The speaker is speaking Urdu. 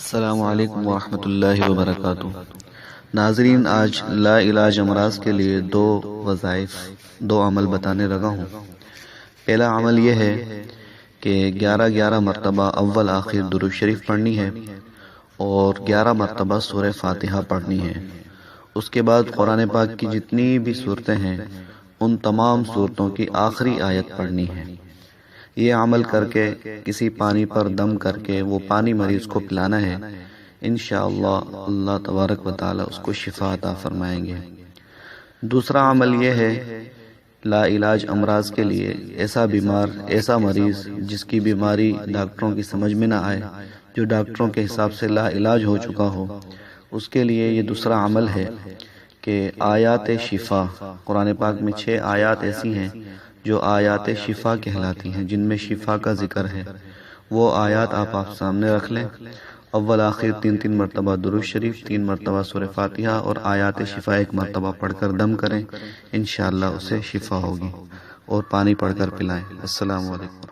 السلام علیکم ورحمۃ اللہ وبرکاتہ۔ ناظرین، آج لا علاج امراض کے لیے دو عمل بتانے لگا ہوں۔ پہلا عمل یہ ہے کہ 11 مرتبہ اول آخر درود شریف پڑھنی ہے اور 11 مرتبہ سورہ فاتحہ پڑھنی ہے۔ اس کے بعد قرآن پاک کی جتنی بھی صورتیں ہیں ان تمام صورتوں کی آخری آیت پڑھنی ہے۔ یہ عمل کر کے کسی پانی پر دم کر کے وہ پانی مریض کو پلانا ہے، انشاءاللہ اللہ تبارک و تعالی اس کو شفا عطا فرمائیں گے۔ دوسرا عمل یہ ہے، لا علاج امراض کے لیے ایسا مریض جس کی بیماری ڈاکٹروں کی سمجھ میں نہ آئے، جو ڈاکٹروں کے حساب سے لا علاج ہو چکا ہو، اس کے لیے یہ دوسرا عمل ہے کہ آیات شفا، قرآن پاک میں 6 آیات ایسی ہیں جو آیات شفا کہلاتی ہیں، جن میں شفا کا ذکر ہے۔ وہ آیات آپ سامنے رکھ لیں، اول آخر 3 مرتبہ درود شریف، 3 مرتبہ سورہ فاتحہ اور آیات شفا 1 مرتبہ پڑھ کر دم کریں، انشاءاللہ اسے شفا ہوگی، اور پانی پڑھ کر پلائیں۔ السلام علیکم۔